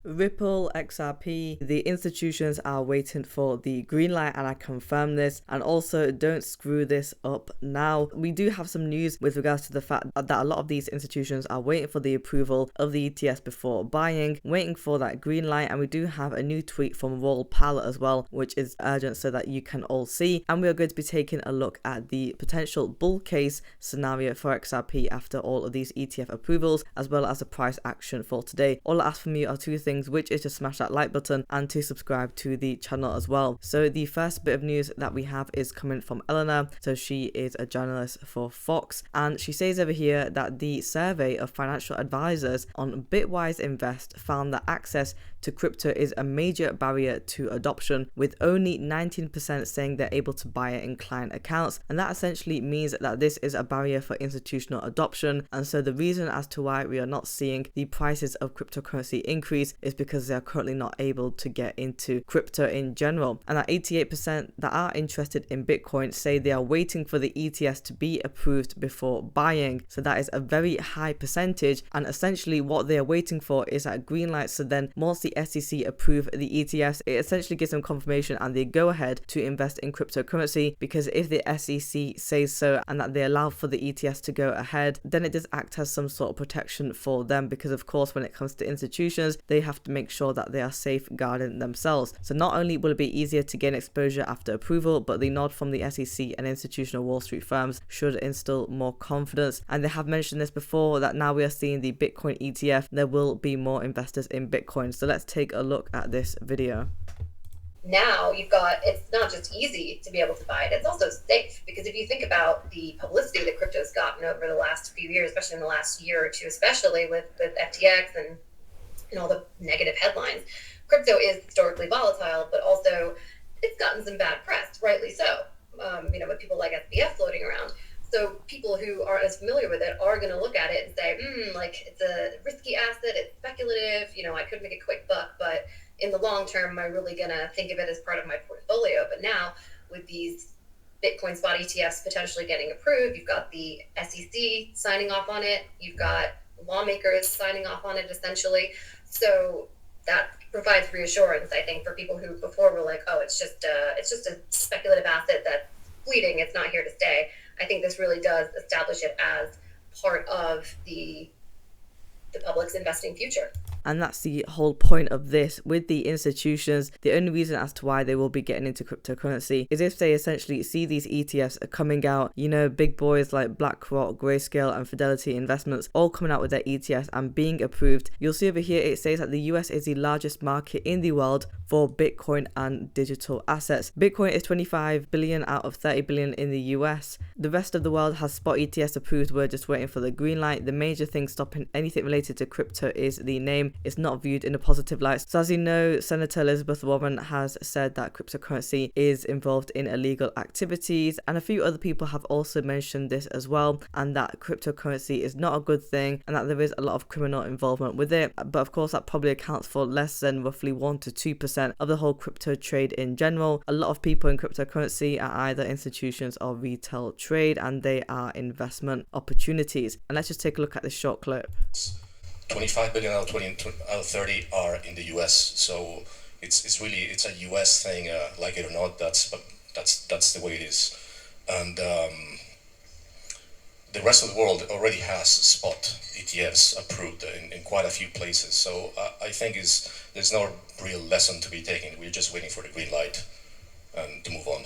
Ripple, XRP, the institutions are waiting for the green light, and I confirm this. And also, don't screw this up now. We do have some news with regards to the fact that a lot of these institutions are waiting for the approval of the ETS before buying, waiting for that green light. And we do have a new tweet from Raoul Pal as well, which is urgent so that you can all see. And we are going to be taking a look at the potential bull case scenario for XRP after all of these ETF approvals, as well as the price action for today. All I ask from you are two things, which is to smash that like button and to subscribe to the channel as well. So the first bit of news that we have is coming from Eleanor. So she is a journalist for Fox, and she says over here that the survey of financial advisors on Bitwise Invest found that access to crypto is a major barrier to adoption, with only 19% saying they're able to buy it in client accounts. And that essentially means that this is a barrier for institutional adoption. And so the reason as to why we are not seeing the prices of cryptocurrency increase is because they are currently not able to get into crypto in general. And that 88% that are interested in Bitcoin say they are waiting for the ETS to be approved before buying. So that is a very high percentage, and essentially what they are waiting for is that green light. So then once the SEC approve the ETFs, it essentially gives them confirmation and they go ahead to invest in cryptocurrency, because if the SEC says so and that they allow for the ETS to go ahead, then it does act as some sort of protection for them, because of course when it comes to institutions, they have to make sure that they are safeguarding themselves. So not only will it be easier to gain exposure after approval, but the nod from the SEC and institutional Wall Street firms should instill more confidence. And they have mentioned this before, that now we are seeing the Bitcoin ETF, there will be more investors in Bitcoin. So let's take a look at this video. Now you've got, it's not just easy to be able to buy it, it's also safe, because if you think about the publicity that crypto's gotten over the last few years, especially in the last year or two, especially with FTX and all the negative headlines, crypto is historically volatile, but also it's gotten some bad press, rightly so, with people like SBF floating around. So people who aren't as familiar with it are going to look at it and say, it's a risky asset, it's speculative, I could make a quick buck, but in the long term, am I really going to think of it as part of my portfolio? But now with these Bitcoin spot ETFs potentially getting approved, you've got the SEC signing off on it, you've got lawmakers signing off on it essentially. So that provides reassurance, I think, for people who before were like, oh, it's just a speculative asset that's fleeting, it's not here to stay. I think this really does establish it as part of the public's investing future. And that's the whole point of this with the institutions. The only reason as to why they will be getting into cryptocurrency is if they essentially see these ETFs are coming out, big boys like BlackRock, Grayscale and Fidelity Investments all coming out with their ETFs and being approved. You'll see over here it says that the US is the largest market in the world for Bitcoin and digital assets. Bitcoin is 25 billion out of 30 billion in the US. The rest of the world has spot ETFs approved. We're just waiting for the green light. The major thing stopping anything related to crypto is the name. It's not viewed in a positive light. So as you know, Senator Elizabeth Warren has said that cryptocurrency is involved in illegal activities, and a few other people have also mentioned this as well, and that cryptocurrency is not a good thing and that there is a lot of criminal involvement with it. But of course that probably accounts for less than roughly 1 to 2% of the whole crypto trade in general. A lot of people in cryptocurrency are either institutions or retail trade, and they are investment opportunities. And let's just take a look at this short clip. 25 billion out of 30 are in the US, so it's a US thing, like it or not. That's the way it is, and the rest of the world already has spot ETFs approved in quite a few places. So I think there's no real lesson to be taken. We're just waiting for the green light and to move on.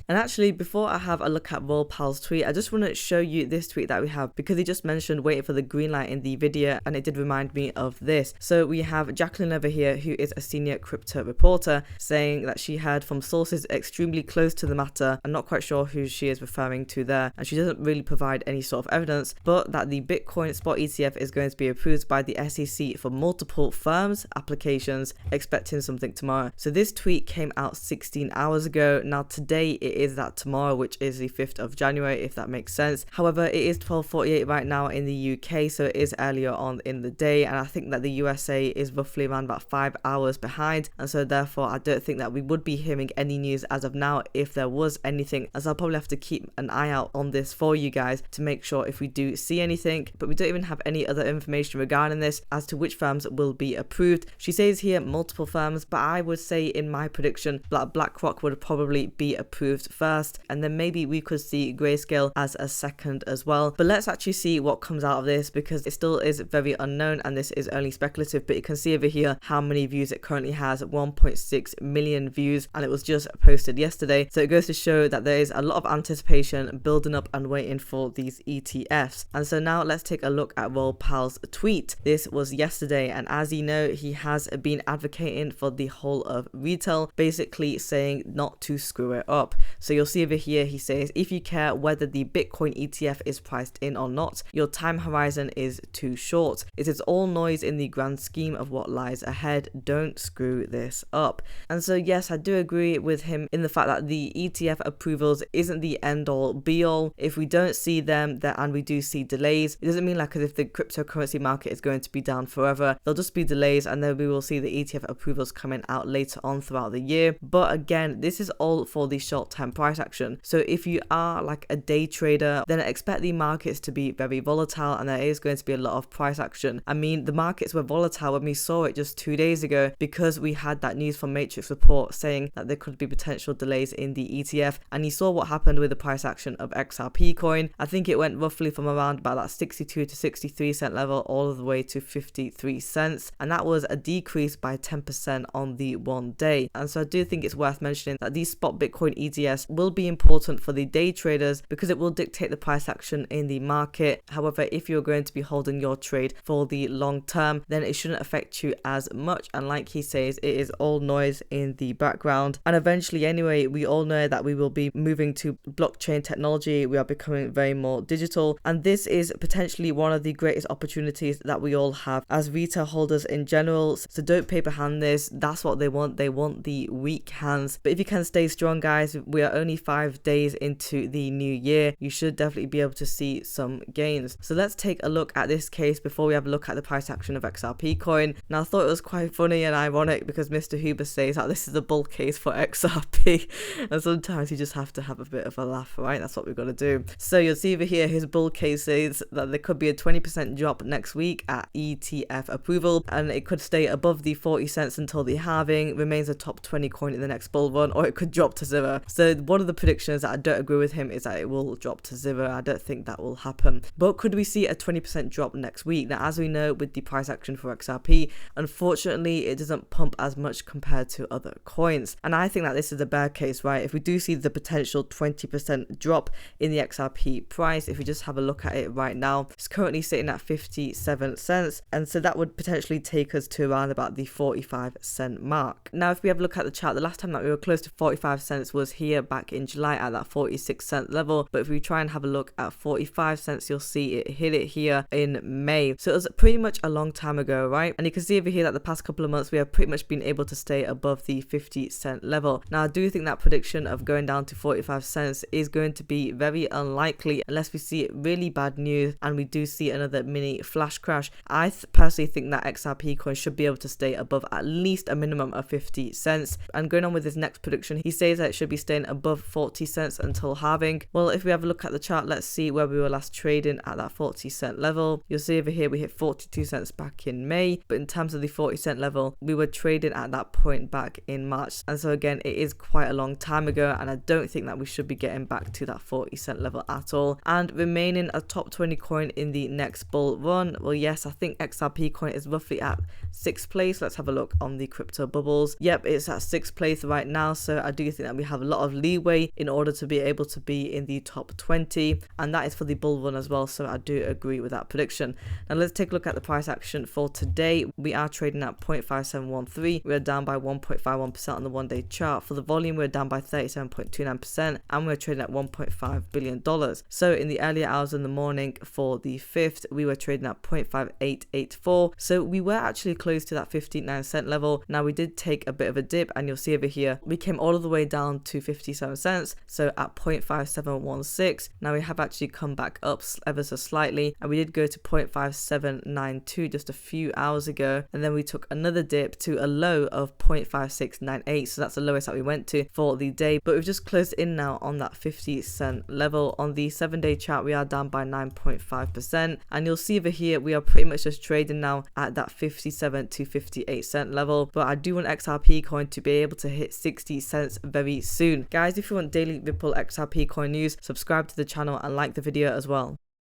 And actually, before I have a look at Raoul Pal's tweet, I just want to show you this tweet that we have, because he just mentioned waiting for the green light in the video, and it did remind me of this. So we have Jacqueline over here, who is a senior crypto reporter, saying that she heard from sources extremely close to the matter. I'm not quite sure who she is referring to there, and she doesn't really provide any sort of evidence, but that the Bitcoin spot ETF is going to be approved by the SEC for multiple firms, applications, expecting something tomorrow. So this tweet came out 16 hours ago. Now today it is that tomorrow, which is the 5th of January, if that makes sense. However, it is 12:48 right now in the UK, so it is earlier on in the day, and I think that the USA is roughly around about 5 hours behind, and so therefore I don't think that we would be hearing any news as of now if there was anything, as I'll probably have to keep an eye out on this for you guys to make sure if we do see anything. But we don't even have any other information regarding this as to which firms will be approved. She says here multiple firms, but I would say in my prediction that BlackRock would probably be approved first, and then maybe we could see Grayscale as a second as well. But let's actually see what comes out of this, because it still is very unknown and this is only speculative. But you can see over here how many views it currently has, 1.6 million views, and it was just posted yesterday. So it goes to show that there is a lot of anticipation building up and waiting for these ETFs. And so now let's take a look at Raoul Pal's tweet. This was yesterday, and as you know, he has been advocating for the whole of retail, basically saying not to screw it up. So you'll see over here he says, if you care whether the Bitcoin ETF is priced in or not, your time horizon is too short. It is all noise in the grand scheme of what lies ahead. Don't screw this up. And so yes, I do agree with him in the fact that the ETF approvals isn't the end all be all. If we don't see them there and we do see delays, it doesn't mean like as if the cryptocurrency market is going to be down forever. There'll just be delays, and then we will see the ETF approvals coming out later on throughout the year. But again, this is all for the short-term price action. So if you are like a day trader, then expect the markets to be very volatile, and there is going to be a lot of price action. I mean, the markets were volatile when we saw it just 2 days ago, because we had that news from Matrix Report saying that there could be potential delays in the ETF, and you saw what happened with the price action of XRP coin. I think it went roughly from around about that 62 to 63 cent level all the way to 53 cents, and that was a decrease by 10% on the 1 day. And so I do think it's worth mentioning that these spot Bitcoin ETFs will be important for the day traders because it will dictate the price action in the market. However, if you're going to be holding your trade for the long term, then it shouldn't affect you as much, and like he says, it is all noise in the background. And eventually anyway, we all know that we will be moving to blockchain technology. We are becoming very more digital, and this is potentially one of the greatest opportunities that we all have as retail holders in general. So don't paper hand this. That's what they want. They want the weak hands. But if you can stay strong, guys, we are only 5 days into the new year. You should definitely be able to see some gains. So let's take a look at this case before we have a look at the price action of XRP coin. Now I thought it was quite funny and ironic because Mr. Huber says that this is a bull case for XRP, and sometimes you just have to have a bit of a laugh, right? That's what we've got to do. So you'll see over here his bull case says that there could be a 20% drop next week at ETF approval, and it could stay above the 40 cents until the halving, remains a top 20 coin in the next bull run, or it could drop to zero. So one of the predictions that I don't agree with him is that it will drop to zero. I don't think that will happen. But could we see a 20% drop next week? Now, as we know, with the price action for XRP, unfortunately it doesn't pump as much compared to other coins, and I think that this is a bear case, right? If we do see the potential 20% drop in the XRP price, if we just have a look at it right now, it's currently sitting at 57 cents, and so that would potentially take us to around about the 45 cent mark. Now if we have a look at the chart, the last time that we were close to 45 cents was here back in July at that 46 cent level, but if we try and have a look at 45 cents, you'll see it hit it here in May. So it was pretty much a long time ago, right? And you can see over here that the past couple of months we have pretty much been able to stay above the 50 cent level. Now I do think that prediction of going down to 45 cents is going to be very unlikely unless we see really bad news and we do see another mini flash crash. I personally think that XRP coin should be able to stay above at least a minimum of 50 cents. And going on with his next prediction, he says that it should be staying above 40 cents until halving. Well, if we have a look at the chart, let's see where we were last trading at that 40 cent level. You'll see over here we hit 42 cents back in May, but in terms of the 40 cent level, we were trading at that point back in March. And so again, it is quite a long time ago, and I don't think that we should be getting back to that 40 cent level at all. And remaining a top 20 coin in the next bull run, well, yes, I think XRP coin is roughly at 6th place. Let's have a look on the crypto bubbles. Yep, it's at 6th place right now, so I do think that we have a lot of leeway in order to be able to be in the top 20, and that is for the bull run as well, so I do agree with that prediction. Now let's take a look at the price action for today. We are trading at 0.5713. we're down by 1.51% on the 1 day chart. For the volume, we're down by 37.29%, and we're trading at $1.5 billion. So in the earlier hours in the morning for the 5th, we were trading at 0.5884, so we were actually close to that 59 cent level. Now we did take a bit of a dip, and you'll see over here we came all the way down to 50 57 cents, so at 0.5716. Now we have actually come back up ever so slightly, and we did go to 0.5792 just a few hours ago, and then we took another dip to a low of 0.5698, so that's the lowest that we went to for the day. But we've just closed in now on that 50-cent level. On the 7-day chart, we are down by 9.5%, and you'll see over here we are pretty much just trading now at that 57 to 58 cent level. But I do want XRP coin to be able to hit 60 cents very soon. Guys, if you want daily Ripple XRP coin news, subscribe to the channel and like the video as well.